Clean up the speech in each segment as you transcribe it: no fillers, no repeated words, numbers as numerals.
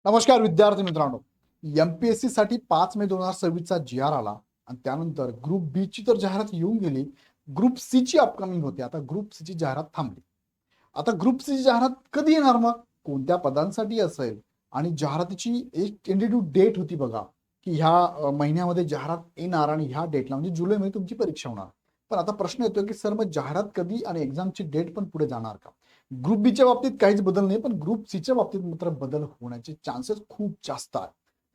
नमस्कार विद्यार्थी मित्रांनो. एमपीएससी साठी 5 मे 2026चा जी आर आला आणि त्यानंतर ग्रुप बी ची तर जाहिरात येऊन गेली. ग्रुप सी ची अपकमिंग होती. आता ग्रुप सी ची जाहिरात थांबली. आता ग्रुप सी ची जाहिरात कधी येणार, मग कोणत्या पदांसाठी असेल आणि जाहिरातीची एक टेंटेटिव्ह डेट होती बघा, की ह्या महिन्यामध्ये जाहिरात येणार आणि ह्या डेटला म्हणजे जुलैमध्ये तुमची परीक्षा होणार. पण आता प्रश्न येतोय की सर मग जाहिरात कधी आणि एक्झामची डेट पण पुढे जाणार का? ग्रुप बीच्या बाबतीत काहीच बदल नाही, पण ग्रुप सीच्या बाबतीत मात्र बदल होण्याचे चान्सेस खूप जास्त आहेत.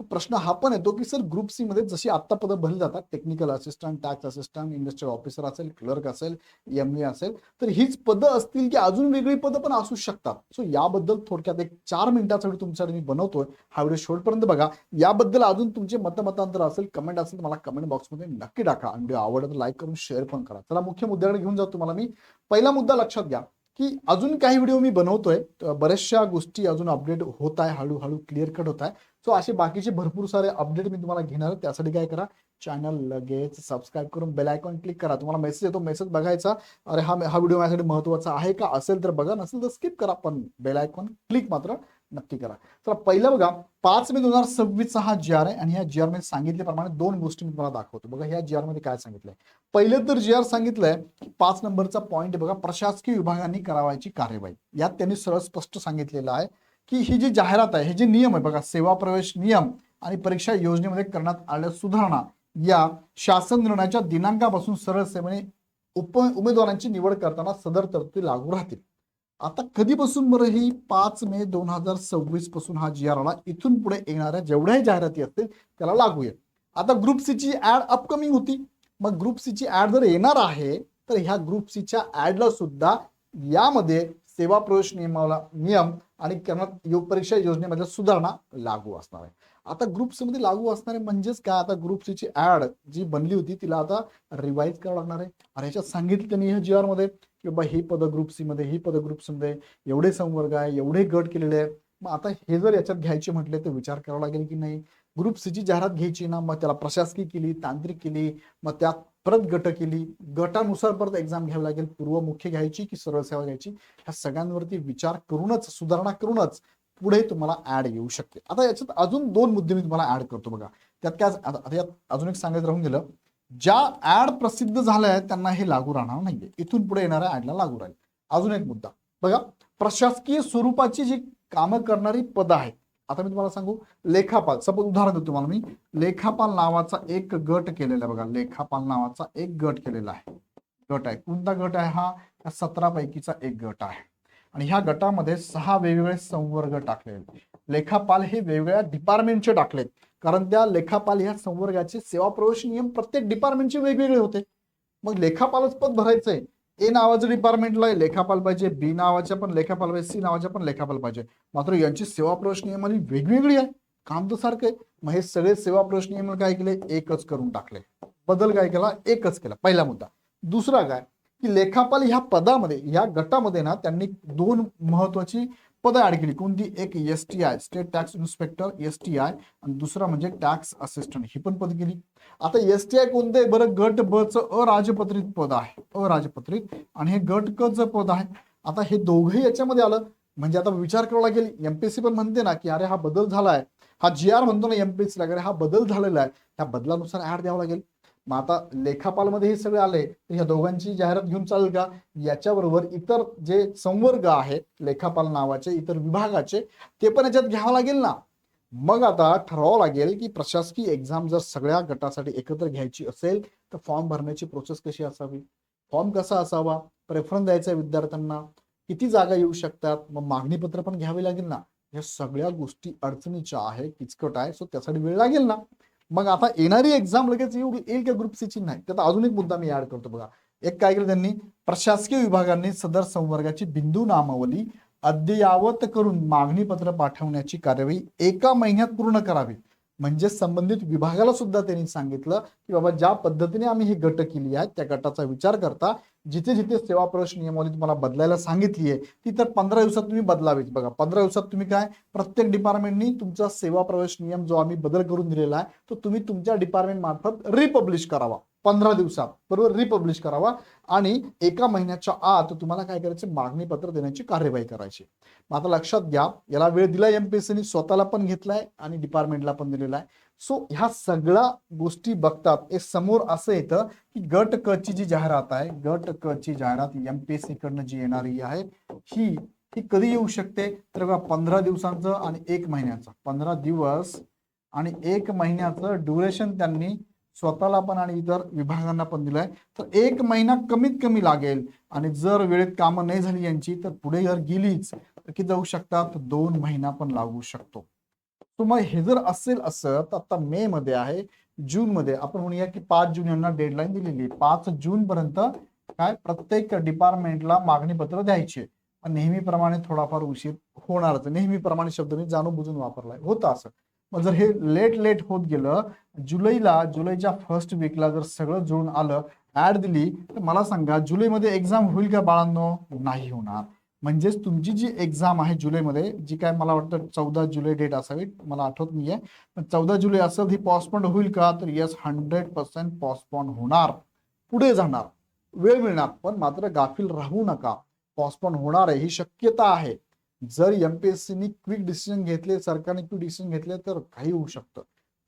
प्रश्न हा पण येतो की सर ग्रुप सी मध्ये जशी आत्ता पदं भरली जातात, technical assistant, tax assistant, industrial officer असेल, क्लर्क असेल, एम असेल, तर हीच पदं असतील की अजून वेगळी पदं पण असू शकतात. सो याबद्दल थोडक्यात एक 4 मिनिटासाठी तुमच्यासाठी मी बनवतोय. हा व्हिडिओ शेवटपर्यंत बघा. याबद्दल अजून तुमचे मतांतर असेल, कमेंट असेल, मला कमेंट बॉक्समध्ये नक्की टाका. आणि व्हिडिओ आवडला तर लाईक करून शेअर पण करा. चला मुख्य मुद्द्याकडे घेऊन जातो तुम्हाला मी. पहिला मुद्दा लक्षात घ्या की अजून काही व्हिडिओ मी बनवतोय, बऱ्याचशा गोष्टी अजून अपडेट होत आहे, हळूहळू क्लिअर कट होत आहे. सो असे बाकीचे भरपूर सारे अपडेट मी तुम्हाला घेणार. त्यासाठी काय करा, चॅनल लगेच सबस्क्राईब करून बेल आयकॉन क्लिक करा. तुम्हाला मेसेज येतो, मेसेज बघायचा, अरे हा हा व्हिडिओ माझ्यासाठी महत्त्वाचा आहे का, असेल तर बघा, नसेल तर स्किप करा, पण बेल आयकॉन क्लिक मात्र नक्की करा. तर पहिलं बघा, 5 मे 2026चा हा जी आर आहे आणि ह्या जी आर मध्ये सांगितल्याप्रमाणे दोन गोष्टी मी तुम्हाला दाखवतो. बघा ह्या जी आर मध्ये काय सांगितलंय. पहिलं तर जी आर सांगितलंय, 5 नंबरचा पॉईंट बघा, प्रशासकीय विभागांनी करावायची कार्यवाही. यात त्यांनी सरळ स्पष्ट सांगितलेलं आहे की ही जी जाहिरात आहे, हे जे नियम आहे बघा, सेवा प्रवेश नियम आणि परीक्षा योजनेमध्ये करण्यात आलेल्या सुधारणा या शासन निर्णयाच्या दिनांकापासून सरळ सेवेने उमेदवारांची निवड करताना सदर तरतुदी लागू राहतील. आता कधीपासून बरं, ही 5 मे 2026 पासून हा जी आर आला. इथून पुढे येणाऱ्या जेवढ्याही जाहिराती असतील त्याला लागू आहे. आता ग्रुप सी ची ऍड अपकमिंग होती. मग ग्रुप सी ची ऍड जर येणार आहे तर ह्या ग्रुप सी च्या ऍडला सुद्धा यामध्ये सेवा प्रवेश नियम आणि परीक्षा योजनेमध्ये सुधारणा लागू असणार आहे. आता ग्रुप सी मध्ये लागू असणारे म्हणजेच काय, आता ग्रुप सी ची ऍड जी बनली होती तिला आता रिवाईज करावं लागणार आहे. आणि ह्याच्यात सांगितलं त्यांनी ह्या जी आर मध्ये की बाबा ही पदं ग्रुप सी मध्ये, ही पदं ग्रुप सी मध्ये, एवढे संवर्ग आहे, एवढे गट केलेले आहेत. मग आता हे जर याच्यात घ्यायचे म्हटले तर विचार करावा लागेल की नाही, ग्रुप सी ची जाहिरात घ्यायची ना, मग त्याला प्रशासकीय केली, तांत्रिक केली, मग त्यात परत गट केली, गटानुसार परत एक्झाम घ्यावी लागेल, पूर्व मुख्य घ्यायची की सरळ सेवा घ्यायची, ह्या सगळ्यांवरती विचार करूनच, सुधारणा करूनच पुढे तुम्हाला ऍड येऊ शकते. आता याच्यात अजून दोन मुद्दे मी तुम्हाला ऍड करतो बघा. त्यात काय, आता यात अजून एक सांगायचं राहून गेलं, ज्या ऍड प्रसिद्ध झाल्या आहेत त्यांना हे लागू राहणार नाहीये, इथून पुढे येणाऱ्या ऍडला लागू राहील. अजून एक मुद्दा बघा, प्रशासकीय स्वरूपाची जी कामं करणारी पदं आहेत. आता मी तुम्हाला सांगू, लेखापाल, सपोज उदाहरण देतो तुम्हाला मी. लेखापाल नावाचा एक गट केलेला आहे बघा, लेखापाल नावाचा एक गट केलेला आहे. गट आहे, कोणता गट आहे हा, 17 पैकीचा एक गट आहे. आणि ह्या गटामध्ये 6 वेगवेगळे संवर्ग टाकलेले. लेखापाल हे वेगवेगळ्या डिपार्टमेंटचे टाकलेत, कारण त्या लेखापाल ह्या संवर्गाचे सेवा प्रवेश नियम प्रत्येक डिपार्टमेंटचे वेगवेगळे होते. मग लेखापालच पद भरायचंय, ए नावाचं डिपार्टमेंटला लेखापाल पाहिजे, बी नावाच्या पण लेखापाल पाहिजे, सी नावाच्या पण लेखापाल पाहिजे, मात्र यांची सेवा प्रवेश नियमावली वेगवेगळी आहे. काम तर सारखं आहे. मग हे सगळे सेवा प्रवेश नियम काय केले, एकच करून टाकले. बदल काय केला, एकच केला. पहिला मुद्दा. दुसरा काय की लेखापाल ह्या पदामध्ये, ह्या गटामध्ये ना, त्यांनी दोन महत्वाची पदं ऍड केली. कोणती, एक STI state tax inspector STI आणि दुसरा म्हणजे टॅक्स असिस्टंट, ही पण पद केली. आता STI कोणते बरं, गट ब च अराजपत्रित पद आहे, अराजपत्रित, आणि हे गट क च पद आहे. आता हे दोघंही याच्यामध्ये आलं म्हणजे आता विचार करावा लागेल. एमपीएससी पण म्हणते ना की अरे हा बदल झालाय, हा जी आर म्हणतो ना एमपीएससी ला, हा बदल झालेला आहे, त्या बदलानुसार ऍड द्यावं लागेल. मग आता लेखापालमध्ये हे सगळे आले तर ह्या दोघांची जाहिरात घेऊन चालेल का? याच्याबरोबर इतर जे संवर्ग आहेत लेखापाल नावाचे, इतर विभागाचे, ते पण याच्यात घ्यावं लागेल ना. मग आता ठरवावं लागेल की प्रशासकीय एक्झाम जर सगळ्या गटासाठी एकत्र घ्यायची असेल तर फॉर्म भरण्याची प्रोसेस कशी असावी, फॉर्म कसा असावा, प्रेफरन्स द्यायचा विद्यार्थ्यांना, किती जागा येऊ शकतात, मग मागणी पत्र पण घ्यावे लागेल ना. या सगळ्या गोष्टी अडचणीच्या आहे, किचकट आहे. सो त्यासाठी वेळ लागेल ना. मग आता येणारी एक्झाम लगेच येईल का ग्रुप सी ची? नाही. त्यात अजून एक मुद्दा मी ऍड करतो बघा. एक काय केलं त्यांनी, प्रशासकीय विभागांनी सदर संवर्गाची बिंदू नामावली अद्ययावत करून मागणी पत्र पाठवण्याची कार्यवाही 1 महिन्यात पूर्ण करावी. म्हणजे संबंधित विभागाला सुद्धा त्यांनी सांगितलं की बाबा ज्या पद्धतीने आम्ही ही गट केली आहे त्या गटाचा विचार करता जिथे जिथे सेवा प्रवेश नियमावली तुम्हाला बदलायला सांगितली आहे ती तर 15 दिवसात तुम्ही बदलावीच. बघा 15 दिवसात तुम्ही काय, प्रत्येक डिपार्टमेंटनी तुमचा सेवा प्रवेश नियम जो आम्ही बदल करून दिलेला आहे तो तुम्ही तुमच्या डिपार्टमेंट मार्फत रिपब्लिश करावा. 15 दिवसात बरोबर रिपब्लिश करावा आणि 1 महिन्याच्या आत तुम्हाला काय करायचं, मागणी पत्र देण्याची कार्यवाही करायची. मग आता लक्षात घ्या, याला वेळ दिला एमपीएससीने, स्वतःला पण घेतलाय आणि डिपार्टमेंटला पण दिलेला आहे. सो ह्या सगळ्या गोष्टी बघतात हे समोर असं येतं की गट क ची जी जाहिरात आहे, गट क ची जाहिरात एमपीएससी कडनं जी येणारी आहे ही ही कधी येऊ शकते, तर बघा 15 दिवसांचं आणि 1 महिन्याचं, 15 दिवस आणि 1 महिन्याचं ड्युरेशन त्यांनी स्वतःला पण आणि इतर विभागांना पण दिलंय. तर 1 महिना कमीत कमी लागेल आणि जर वेळेत कामं नाही झाली यांची तर पुढे जर गेलीच तर किती जाऊ शकतात, 2 महिना पण लागू शकतो. तो मग हे जर असेल असं तर आता मे मध्ये आहे, जून मध्ये आपण म्हणूया की 5 जून यांना डेडलाईन दिलेली आहे. 5 जून पर्यंत काय प्रत्येक डिपार्टमेंटला मागणी पत्र द्यायचे. नेहमीप्रमाणे थोडाफार उशीर होणारच. नेहमीप्रमाणे शब्द मी जाणून वापरलाय, होतं असं. मग जर हे लेट होत गेलं, जुलैच्या फर्स्ट वीकला जर सगळं जुळून आलं, ऍड दिली, तर मला सांगा जुलैमध्ये एक्झाम होईल का बाळांनो? नाही होणार. म्हणजेच तुमची जी एक्झाम आहे जुलैमध्ये, जी काय मला वाटतं 14 जुलै डेट असावी, मला आठवत नाहीये, पण 14 जुलै असेल, ही पॉस्टपोन होईल का? तर येस, 100% पॉस्टपोन होणार, पुढे जाणार, वेळ मिळणार. पण मात्र गाफील राहू नका, पॉस्टपोन होणार आहे ही शक्यता आहे. जर एमपीएससीनी क्विक डिसिजन घेतले, सरकारने क्विक डिसिजन घेतले तर काही होऊ शकतं.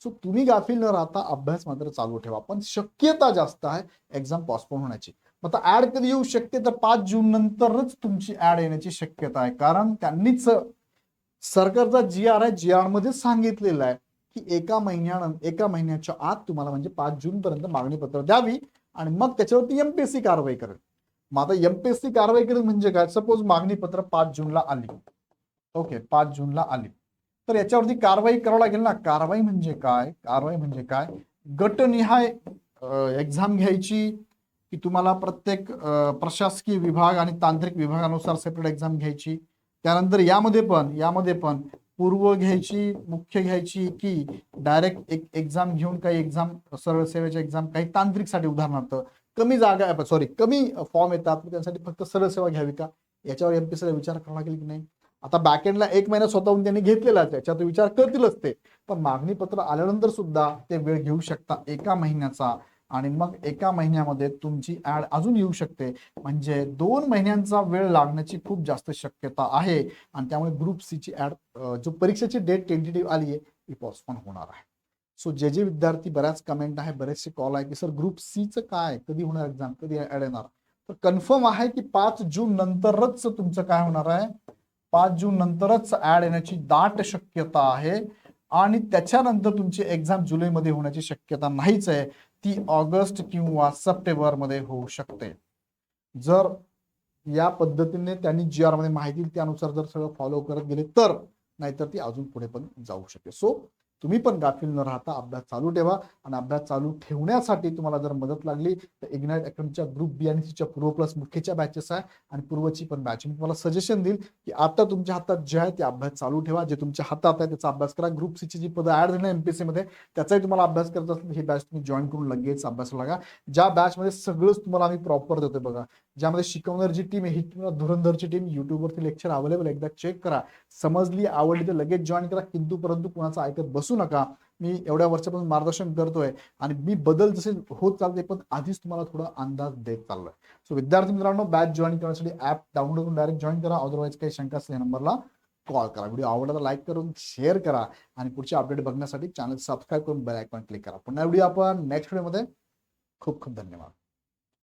सो तुम्ही गाफील न राहता अभ्यास मात्र चालू ठेवा, पण शक्यता जास्त आहे एक्झाम पॉस्टपोन होण्याची. आता ऍड कधी येऊ शकते, तर 5 जून नंतरच तुमची ऍड येण्याची शक्यता आहे. कारण त्यांनीच सरकारचा जी आर आहे, जी आर मध्ये सांगितलेलं आहे की 1 महिन्याच्या आत तुम्हाला म्हणजे 5 जून पर्यंत मागणी पत्र द्यावी आणि मग त्याच्यावरती एमपीएससी कारवाई करेल. मग आता एमपीएससी कारवाई करेल म्हणजे काय, सपोज मागणी पत्र 5 जूनला आली, ओके 5 जूनला आली, तर याच्यावरती कारवाई करावं लागेल ना. कारवाई म्हणजे काय, गटनिहाय एक्झाम घ्यायची की तुम्हाला प्रत्येक प्रशासकीय विभाग आणि तांत्रिक विभागानुसार सेपरेट एक्झाम घ्यायची. त्यानंतर यामध्ये पण पूर्व घ्यायची, मुख्य घ्यायची, की डायरेक्ट एक एक्झाम घेऊन काही एक्झाम सरळ सेवेच्या एक्झाम, काही तांत्रिकसाठी उदाहरणार्थ कमी फॉर्म येतात, त्यासाठी फक्त सरळ सेवा घ्यावी का, याच्यावर एमपीएससीला विचार करावा लागेल की नाही. आता बॅकएंडला 1 महिना स्वतःहून त्यांनी घेतलेला आहे, त्याच्यात विचार करतीलच ते, पण मागणी पत्र आल्यानंतर सुद्धा ते वेळ घेऊ शकता 1 महिन्याचा आणि मग 1 महिन्यामध्ये तुमची ऍड अजून येऊ शकते. म्हणजे 2 महिन्यांचा वेळ लागण्याची खूप जास्त शक्यता आहे आणि त्यामुळे ग्रुप सी ची ऍड, जो परीक्षेची डेट टेंटेटिव्ह आली आहे, ती पोस्टपोन होणार आहे. सो जे विद्यार्थी, बऱ्याच कमेंट आहे, बरेचसे कॉल आहे की सर ग्रुप सी चं काय, कधी होणार एक्झाम, कधी ऍड येणार, तर कन्फर्म आहे की 5 जून नंतरच तुमचं काय होणार आहे, 5 जून नंतरच ऍड येण्याची दाट शक्यता आहे आणि त्याच्यानंतर तुमची एक्झाम जुलैमध्ये होण्याची शक्यता नाहीच आहे, ती ऑगस्ट किंवा सप्टेंबर मध्ये होऊ शकते. जर या पद्धतीने त्यांनी जी आर मध्ये माहिती त्यानुसार जर सगळं फॉलो करत गेले तर, नाहीतर ती अजून पुढे पण जाऊ शकते. सो तुम्ही पण गाफील न राहता अभ्यास चालू ठेवा आणि अभ्यास चालू ठेवण्यासाठी तुम्हाला जर मदत लागली तर इग्नाइट अकॅडमीच्या ग्रुप बी आणि सीच्या पूर्व प्लस मुख्यच्या बॅचेस आहे आणि पूर्वची पण बॅच. मी तुम्हाला सजेशन देईल की आता तुमच्या हातात जे आहे ते अभ्यास चालू ठेवा, जे तुमच्या हातात आहे त्याचा अभ्यास करा. ग्रुप सीची जी पदं ऍड झाली एमपीएससी मध्ये त्याचाही तुम्हाला अभ्यास करत असेल ही बॅच तुम्ही जॉईन करून लगेच अभ्यास लागा. ज्या बॅच मध्ये सगळंच तुम्हाला आम्ही प्रॉपर देतोय बघा, ज्यामध्ये शिकवणारी जी टीम आहे ही तुम्हाला धुरंधरची टीम, युट्यूबवरती लेक्चर अवेलेबल, एकदा चेक करा, समजली आवडली तर लगेच जॉईन करा. किंतु परंतु कुणाचं ऐकत बसू नका. मी एवढ्या वर्षापासून मार्गदर्शन करतोय आणि मी बदल जसे होत चालते पण आधीच तुम्हाला थोडा अंदाज देत चाललोय. सो विद्यार्थी मित्रांनो, बॅच जॉईन करण्यासाठी ऍप डाउनलोड करून डायरेक्ट जॉईन करा. अदरवाईज काही शंका असल्या नंबरला कॉल करा. व्हिडिओ आवडला तर लाईक करून शेअर करा आणि पुढचे अपडेट बघण्यासाठी चॅनल सबस्क्राईब करून बेल आयकॉन क्लिक करा. पुन्हा व्हिडिओ आपण नेक्स्ट व्हिडिओमध्ये. खूप खूप धन्यवाद.